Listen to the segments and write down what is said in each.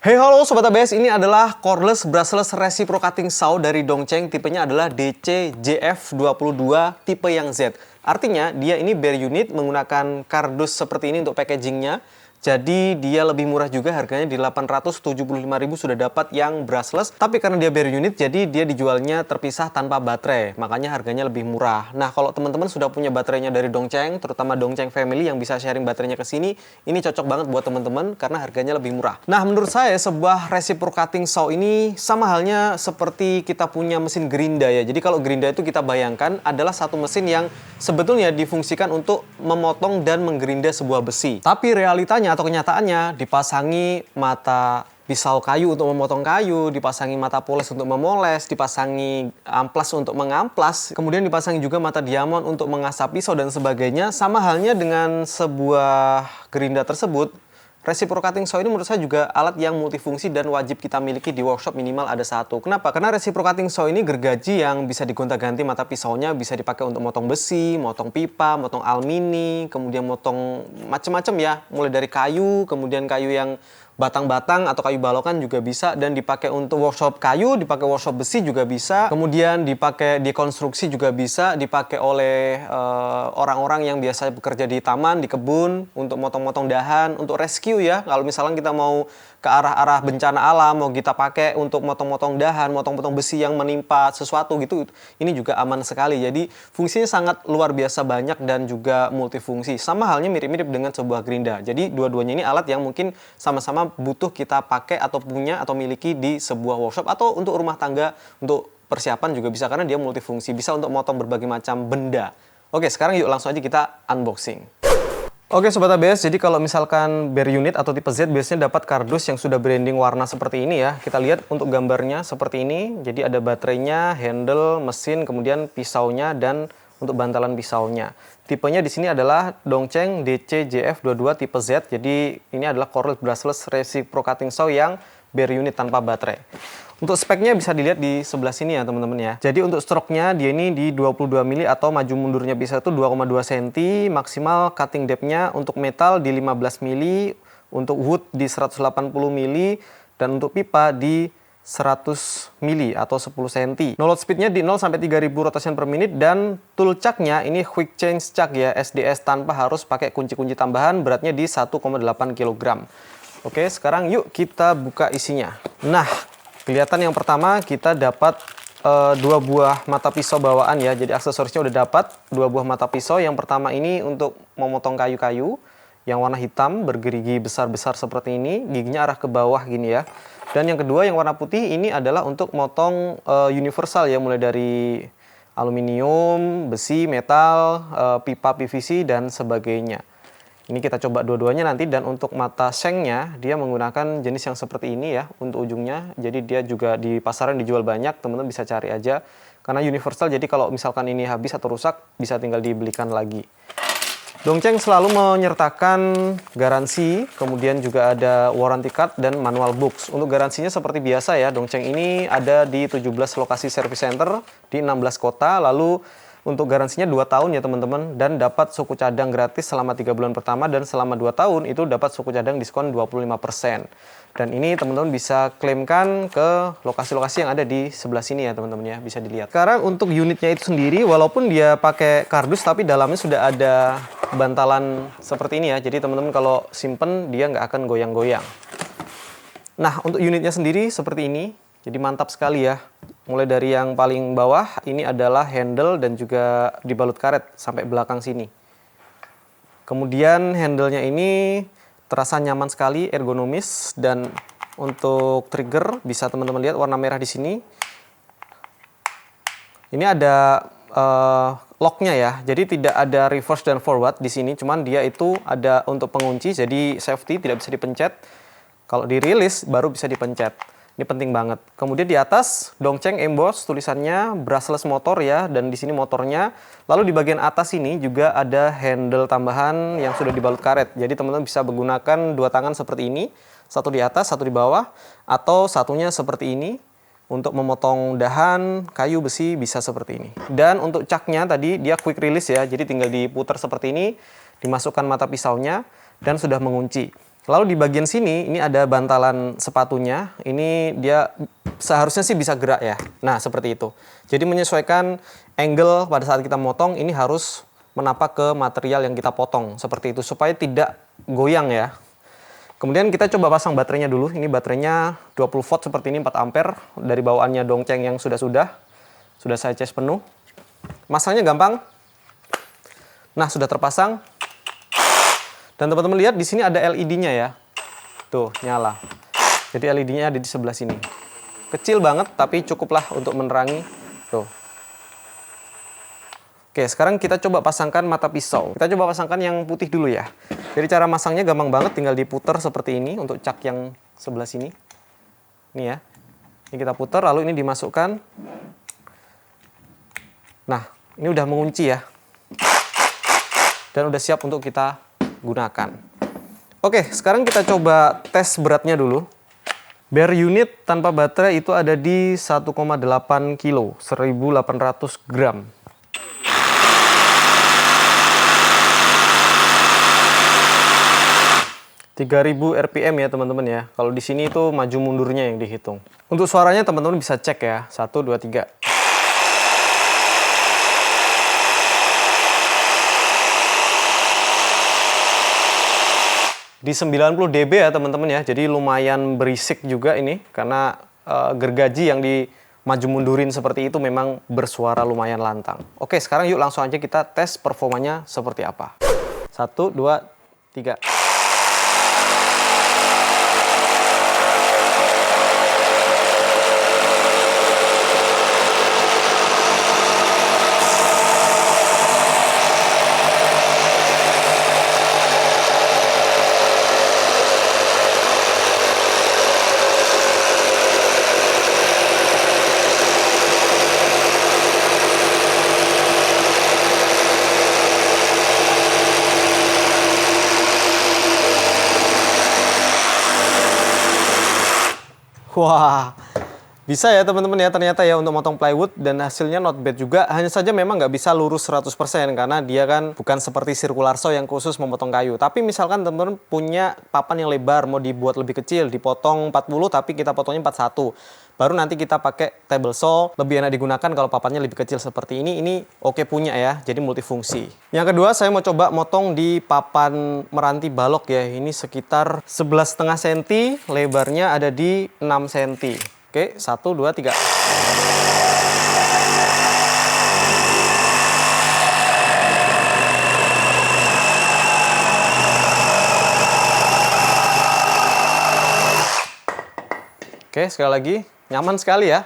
Hey halo Sobat ABS, ini adalah cordless brushless reciprocating saw dari Dongcheng. Tipenya adalah DCJF22 tipe yang Z. Artinya dia ini bare unit menggunakan kardus seperti ini untuk packagingnya. Jadi dia lebih murah juga, harganya di 875.000 sudah dapat yang brushless. Tapi karena dia bare unit, jadi dia dijualnya terpisah tanpa baterai. Makanya harganya lebih murah. Nah kalau teman-teman sudah punya baterainya dari Dongcheng, terutama Dongcheng Family yang bisa sharing baterainya ke sini, ini cocok banget buat teman-teman karena harganya lebih murah. Nah menurut saya sebuah reciprocating saw ini sama halnya seperti kita punya mesin gerinda ya. Jadi kalau gerinda itu kita bayangkan adalah satu mesin yang sebetulnya difungsikan untuk memotong dan menggerinda sebuah besi. Tapi realitanya atau kenyataannya dipasangi mata pisau kayu untuk memotong kayu, dipasangi mata poles untuk memoles, dipasangi amplas untuk mengamplas, kemudian dipasangi juga mata diamond untuk mengasap pisau dan sebagainya. Sama halnya dengan sebuah gerinda tersebut, reciprocating saw ini menurut saya juga alat yang multifungsi dan wajib kita miliki di workshop, minimal ada satu. Kenapa? Karena reciprocating saw ini gergaji yang bisa digonta-ganti mata pisaunya, bisa dipakai untuk motong besi, motong pipa, motong alumini, kemudian motong macam-macam ya, mulai dari kayu, kemudian kayu yang batang-batang atau kayu balokan juga bisa, dan dipakai untuk workshop kayu, dipakai workshop besi juga bisa, kemudian dipakai di konstruksi juga bisa, dipakai oleh orang-orang yang biasa bekerja di taman, di kebun, untuk motong-motong dahan, untuk rescue ya. Kalau misalnya kita mau ke arah-arah bencana alam, mau kita pakai untuk motong-motong dahan, motong-motong besi yang menimpa sesuatu gitu, ini juga aman sekali. Jadi fungsinya sangat luar biasa banyak dan juga multifungsi. Sama halnya mirip-mirip dengan sebuah gerinda. Jadi dua-duanya ini alat yang mungkin sama-sama butuh kita pakai atau punya atau miliki di sebuah workshop atau untuk rumah tangga, untuk persiapan juga bisa karena dia multifungsi, bisa untuk motong berbagai macam benda. Oke, sekarang yuk langsung aja kita unboxing. Oke Sobat ABS, jadi kalau misalkan bare unit atau tipe Z biasanya dapat kardus yang sudah branding warna seperti ini ya. Kita lihat untuk gambarnya seperti ini. Jadi ada baterainya, handle, mesin, kemudian pisaunya dan untuk bantalan pisaunya. Tipenya di sini adalah Dongcheng DCJF22 tipe Z. Jadi ini adalah cordless brushless reciprocating saw yang bare unit tanpa baterai. Untuk speknya bisa dilihat di sebelah sini ya teman-teman ya. Jadi untuk stroke-nya dia ini di 22 mili atau maju mundurnya bisa itu 2,2 cm, maksimal cutting depth-nya untuk metal di 15 mili, untuk wood di 180 mili, dan untuk pipa di 100 mili atau 10 cm. No load speed-nya di 0 sampai 3000 rotation per menit, dan tool chuck-nya ini quick change chuck ya, SDS tanpa harus pakai kunci-kunci tambahan, beratnya di 1,8 kg. Oke, sekarang yuk kita buka isinya. Nah, kelihatan yang pertama kita dapat dua buah mata pisau bawaan ya. Jadi aksesorisnya udah dapat dua buah mata pisau. Yang pertama ini untuk memotong kayu-kayu yang warna hitam bergerigi besar-besar seperti ini, giginya arah ke bawah gini ya. Dan yang kedua yang warna putih ini adalah untuk motong universal ya, mulai dari aluminium, besi, metal, pipa PVC dan sebagainya. Ini kita coba dua-duanya nanti, dan untuk mata sengnya dia menggunakan jenis yang seperti ini ya untuk ujungnya. Jadi dia juga di pasaran dijual banyak, teman-teman bisa cari aja. Karena universal, jadi kalau misalkan ini habis atau rusak bisa tinggal dibelikan lagi. Dongcheng selalu menyertakan garansi, kemudian juga ada warranty card dan manual books. Untuk garansinya seperti biasa ya, Dongcheng ini ada di 17 lokasi service center di 16 kota, lalu untuk garansinya 2 tahun ya teman-teman, dan dapat suku cadang gratis selama 3 bulan pertama, dan selama 2 tahun itu dapat suku cadang diskon 25%. Dan ini teman-teman bisa klaimkan ke lokasi-lokasi yang ada di sebelah sini ya teman-teman ya, bisa dilihat. Sekarang untuk unitnya itu sendiri, walaupun dia pakai kardus tapi dalamnya sudah ada bantalan seperti ini ya. Jadi teman-teman kalau simpen dia nggak akan goyang-goyang. Nah untuk unitnya sendiri seperti ini, jadi mantap sekali ya. Mulai dari yang paling bawah, ini adalah handle dan juga dibalut karet sampai belakang sini. Kemudian handle-nya ini terasa nyaman sekali, ergonomis, dan untuk trigger bisa teman-teman lihat warna merah di sini. Ini ada lock-nya ya, jadi tidak ada reverse dan forward di sini, cuman dia itu ada untuk pengunci, jadi safety, tidak bisa dipencet. Kalau dirilis baru bisa dipencet. Ini penting banget. Kemudian di atas Dongcheng emboss tulisannya brushless motor ya, dan di sini motornya. Lalu di bagian atas ini juga ada handle tambahan yang sudah dibalut karet. Jadi teman-teman bisa menggunakan dua tangan seperti ini, satu di atas, satu di bawah, atau satunya seperti ini untuk memotong dahan, kayu, besi bisa seperti ini. Dan untuk chuck-nya tadi dia quick release ya, jadi tinggal diputar seperti ini, dimasukkan mata pisaunya dan sudah mengunci. Lalu di bagian sini, ini ada bantalan sepatunya. Ini dia seharusnya sih bisa gerak ya. Nah, seperti itu. Jadi menyesuaikan angle pada saat kita motong, ini harus menapak ke material yang kita potong. Seperti itu, supaya tidak goyang ya. Kemudian kita coba pasang baterainya dulu. Ini baterainya 20 volt seperti ini, 4 ampere. Dari bawaannya Dongcheng yang sudah saya cas penuh. Masangnya gampang. Nah, sudah terpasang. Dan teman-teman lihat di sini ada LED-nya ya. Tuh, nyala. Jadi LED-nya ada di sebelah sini. Kecil banget tapi cukuplah untuk menerangi. Tuh. Oke, sekarang kita coba pasangkan mata pisau. Kita coba pasangkan yang putih dulu ya. Jadi cara masangnya gampang banget, tinggal diputar seperti ini untuk cak yang sebelah sini. Ini ya. Ini kita putar lalu ini dimasukkan. Nah, ini udah mengunci ya. Dan udah siap untuk kita gunakan. Oke, sekarang kita coba tes beratnya dulu. Bare unit tanpa baterai itu ada di 1,8 kilo, 1800 gram. (3000 rpm ya teman-teman ya. Kalau di sini itu maju mundurnya yang dihitung. Untuk suaranya teman-teman bisa cek ya. 1, 2, 3. Di 90 dB ya teman-teman ya, jadi lumayan berisik juga ini, karena gergaji yang di maju mundurin seperti itu memang bersuara lumayan lantang. Oke, sekarang yuk langsung aja kita tes performanya seperti apa. 1, 2, 3. Wah, bisa ya teman-teman ya ternyata ya untuk motong plywood, dan hasilnya not bad juga. Hanya saja memang nggak bisa lurus 100% karena dia kan bukan seperti circular saw yang khusus memotong kayu. Tapi misalkan teman-teman punya papan yang lebar, mau dibuat lebih kecil, dipotong 40 tapi kita potongnya 41. Baru nanti kita pakai table saw, lebih enak digunakan kalau papannya lebih kecil seperti ini. Ini oke punya ya, jadi multifungsi. Yang kedua saya mau coba motong di papan meranti balok ya. Ini sekitar 11,5 cm, lebarnya ada di 6 cm. Oke, 1, 2, 3. Oke, sekali lagi. Nyaman sekali ya.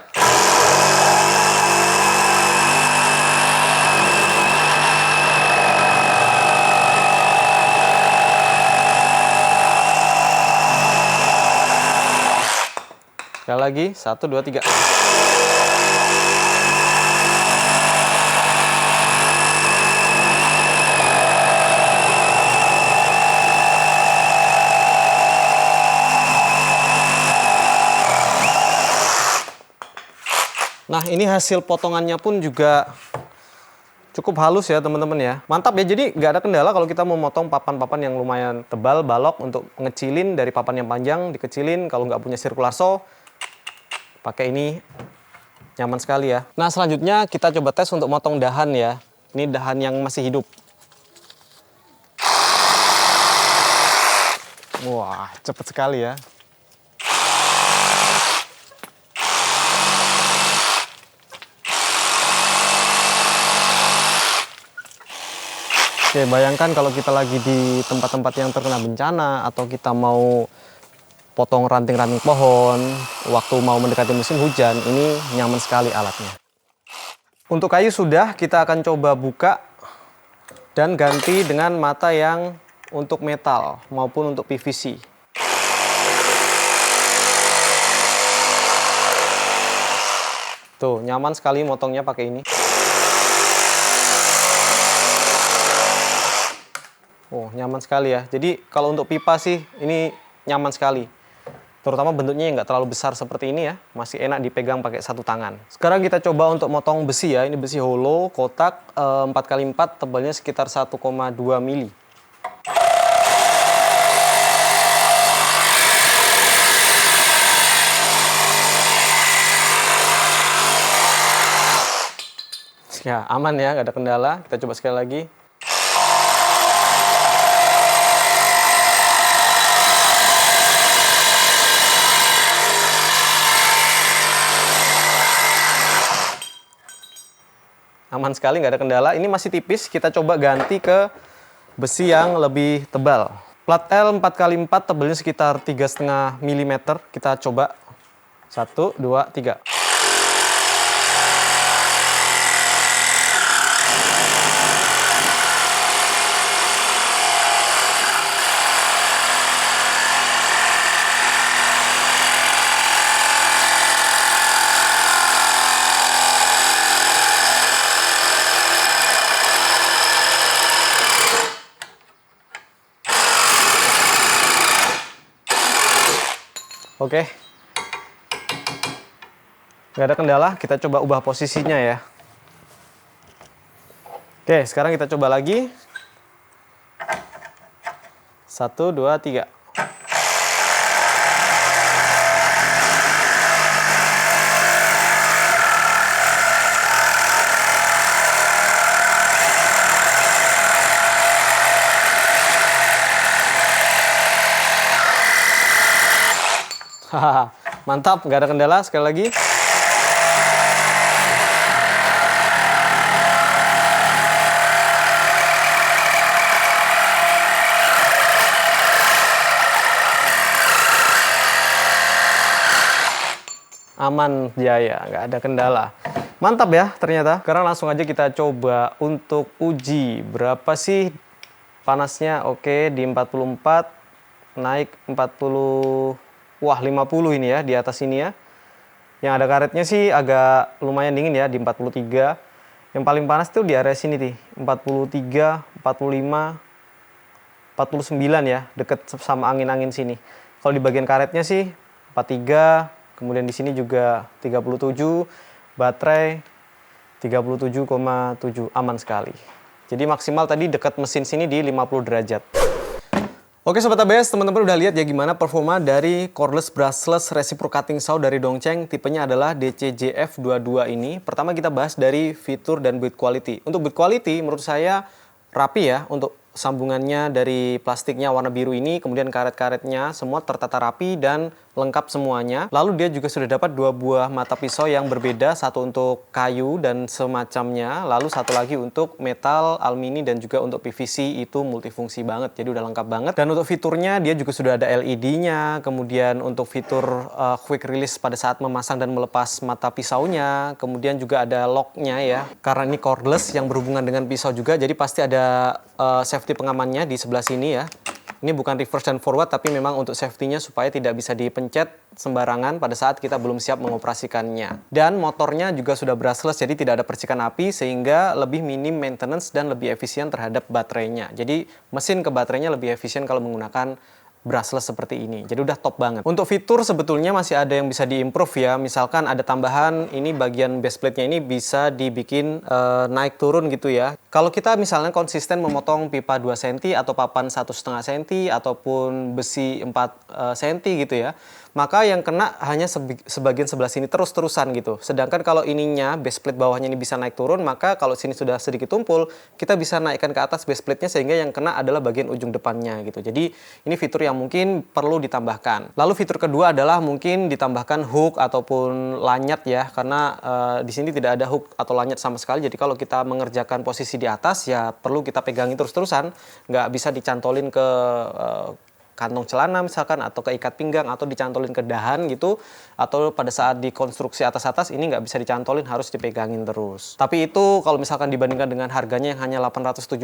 Sekali lagi, 1, 2, 3. Nah, ini hasil potongannya pun juga cukup halus ya teman-teman ya. Mantap ya, jadi nggak ada kendala kalau kita mau motong papan-papan yang lumayan tebal, balok, untuk ngecilin dari papan yang panjang, dikecilin. Kalau nggak punya circular saw, pakai ini nyaman sekali ya. Nah, selanjutnya kita coba tes untuk motong dahan ya. Ini dahan yang masih hidup. Wah, cepet sekali ya. Oke, bayangkan kalau kita lagi di tempat-tempat yang terkena bencana, atau kita mau potong ranting-ranting pohon, waktu mau mendekati musim hujan, ini nyaman sekali alatnya. Untuk kayu sudah, kita akan coba buka dan ganti dengan mata yang untuk metal maupun untuk PVC. Tuh, nyaman sekali motongnya pakai ini. Oh, nyaman sekali ya. Jadi kalau untuk pipa sih ini nyaman sekali. Terutama bentuknya yang nggak terlalu besar seperti ini ya. Masih enak dipegang pakai satu tangan. Sekarang kita coba untuk motong besi ya. Ini besi hollow, kotak 4x4, tebalnya sekitar 1,2 mili. Ya, aman ya, nggak ada kendala. Kita coba sekali lagi. Aman sekali, nggak ada kendala. Ini masih tipis, kita coba ganti ke besi yang lebih tebal. Plat L 4x4 tebalnya sekitar 3,5 mm. Kita coba 1, 2, 3. Oke, nggak ada kendala, kita coba ubah posisinya ya. Oke, sekarang kita coba lagi. 1, 2, 3. Hahaha, mantap, nggak ada kendala. Sekali lagi. Aman jaya, nggak ada kendala. Mantap ya ternyata. Sekarang langsung aja kita coba untuk uji berapa sih panasnya. Oke, di 44 naik 40. Wah, 50 ini ya, di atas ini ya. Yang ada karetnya sih agak lumayan dingin ya, di 43. Yang paling panas tuh di area sini nih, 43, 45, 49 ya, deket sama angin-angin sini. Kalau di bagian karetnya sih 43, kemudian di sini juga 37, baterai 37,7, aman sekali. Jadi maksimal tadi dekat mesin sini di 50 derajat. Oke Sobat ABS, teman-teman udah lihat ya gimana performa dari cordless brushless reciprocating saw dari Dongcheng. Tipenya adalah DCJF22 ini. Pertama kita bahas dari fitur dan build quality. Untuk build quality menurut saya rapi ya, untuk sambungannya dari plastiknya warna biru ini, kemudian karet-karetnya semua tertata rapi dan lengkap semuanya. Lalu dia juga sudah dapat 2 buah mata pisau yang berbeda, satu untuk kayu dan semacamnya, lalu satu lagi untuk metal, alumini dan juga untuk PVC. Itu multifungsi banget, jadi udah lengkap banget. Dan untuk fiturnya dia juga sudah ada LED-nya, kemudian untuk fitur quick release pada saat memasang dan melepas mata pisaunya, kemudian juga ada lock-nya ya. Karena ini cordless yang berhubungan dengan pisau juga, jadi pasti ada safety pengamannya di sebelah sini ya. Ini bukan reverse dan forward, tapi memang untuk safety-nya supaya tidak bisa dipencet sembarangan pada saat kita belum siap mengoperasikannya. Dan motornya juga sudah brushless, jadi tidak ada percikan api sehingga lebih minim maintenance dan lebih efisien terhadap baterainya. Jadi mesin ke baterainya lebih efisien kalau menggunakan brushless seperti ini. Jadi udah top banget. Untuk fitur sebetulnya masih ada yang bisa diimprove ya. Misalkan ada tambahan, ini bagian base plate-nya ini bisa dibikin naik turun gitu ya. Kalau kita misalnya konsisten memotong pipa 2 cm atau papan 1,5 cm ataupun besi 4 cm gitu ya, maka yang kena hanya sebagian sebelah sini terus-terusan gitu. Sedangkan kalau ininya, base plate bawahnya ini bisa naik turun, maka kalau sini sudah sedikit tumpul, kita bisa naikkan ke atas base plate-nya sehingga yang kena adalah bagian ujung depannya gitu. Jadi ini fitur yang mungkin perlu ditambahkan. Lalu fitur kedua adalah mungkin ditambahkan hook ataupun lanyat ya, karena di sini tidak ada hook atau lanyat sama sekali. Jadi kalau kita mengerjakan posisi di atas ya perlu kita pegangin terus-terusan, nggak bisa dicantolin ke kantong celana misalkan, atau ke ikat pinggang, atau dicantolin ke dahan gitu, atau pada saat dikonstruksi atas-atas ini nggak bisa dicantolin, harus dipegangin terus. Tapi itu kalau misalkan dibandingkan dengan harganya yang hanya 875.000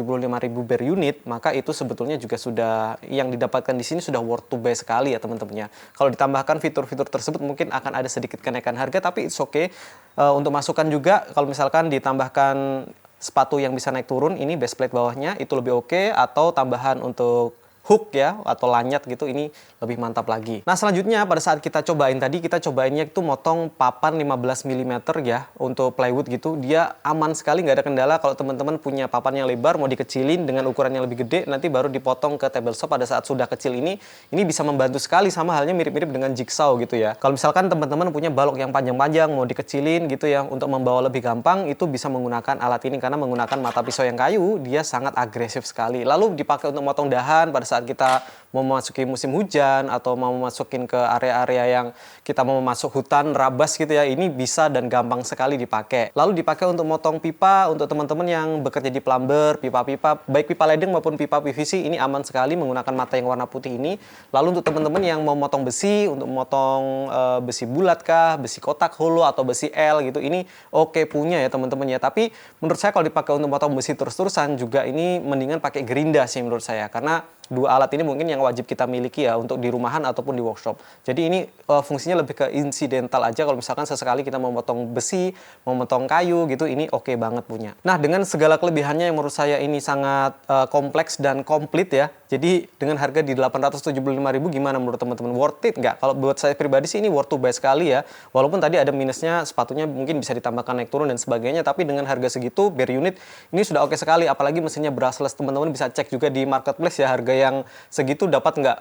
per unit, maka itu sebetulnya juga sudah, yang didapatkan di sini sudah worth to buy sekali ya teman-temannya. Kalau ditambahkan fitur-fitur tersebut mungkin akan ada sedikit kenaikan harga, tapi it's okay. Untuk masukan juga kalau misalkan ditambahkan sepatu yang bisa naik turun, ini base plate bawahnya itu lebih oke, atau tambahan untuk hook ya atau lanyat gitu, ini lebih mantap lagi. Nah selanjutnya pada saat kita cobain tadi, kita cobainnya itu motong papan 15 mm ya untuk plywood gitu. Dia aman sekali, nggak ada kendala. Kalau teman-teman punya papan yang lebar mau dikecilin dengan ukuran yang lebih gede, nanti baru dipotong ke tabletop pada saat sudah kecil ini bisa membantu sekali. Sama halnya mirip-mirip dengan jigsaw gitu ya. Kalau misalkan teman-teman punya balok yang panjang-panjang mau dikecilin gitu ya untuk membawa lebih gampang, itu bisa menggunakan alat ini karena menggunakan mata pisau yang kayu, dia sangat agresif sekali. Lalu dipakai untuk motong dahan pada saat kita mau memasuki musim hujan atau mau masukin ke area-area yang kita mau masuk hutan rabas gitu ya, ini bisa dan gampang sekali dipakai. Lalu dipakai untuk motong pipa untuk teman-teman yang bekerja di plumber, pipa-pipa baik pipa ledeng maupun pipa PVC, ini aman sekali menggunakan mata yang warna putih ini. Lalu untuk teman-teman yang mau motong besi, untuk motong besi bulat kah, besi kotak holo atau besi L gitu, ini oke punya ya teman-teman ya. Tapi menurut saya kalau dipakai untuk motong besi terus-terusan juga ini mendingan pakai gerinda sih menurut saya, karena dua alat ini mungkin yang wajib kita miliki ya untuk di rumahan ataupun di workshop. Jadi ini fungsinya lebih ke insidental aja. Kalau misalkan sesekali kita mau potong besi, mau potong kayu gitu, ini oke banget punya. Nah dengan segala kelebihannya yang menurut saya ini sangat kompleks dan komplit ya. Jadi dengan harga di 875.000 gimana menurut teman-teman? Worth it nggak? Kalau buat saya pribadi sih ini worth to buy sekali ya. Walaupun tadi ada minusnya, sepatunya mungkin bisa ditambahkan naik turun dan sebagainya. Tapi dengan harga segitu, bare unit ini sudah oke sekali. Apalagi mesinnya brushless, teman-teman bisa cek juga di marketplace ya harga yang segitu dapat nggak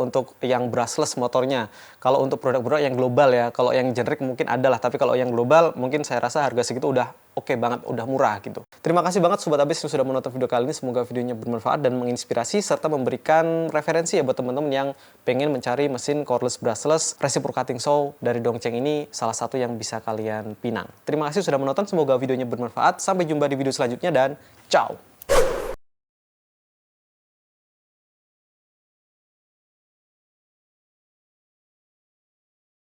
untuk yang brushless motornya. Kalau untuk produk-produk yang global ya, kalau yang generic mungkin ada lah. Tapi kalau yang global mungkin saya rasa harga segitu udah oke banget, udah murah gitu. Terima kasih banget Sobat Abis yang sudah menonton video kali ini. Semoga videonya bermanfaat dan menginspirasi serta memberikan referensi ya buat teman-teman yang pengen mencari mesin cordless brushless reciprocating saw dari Dongcheng. Ini salah satu yang bisa kalian pinang. Terima kasih sudah menonton, semoga videonya bermanfaat. Sampai jumpa di video selanjutnya dan ciao.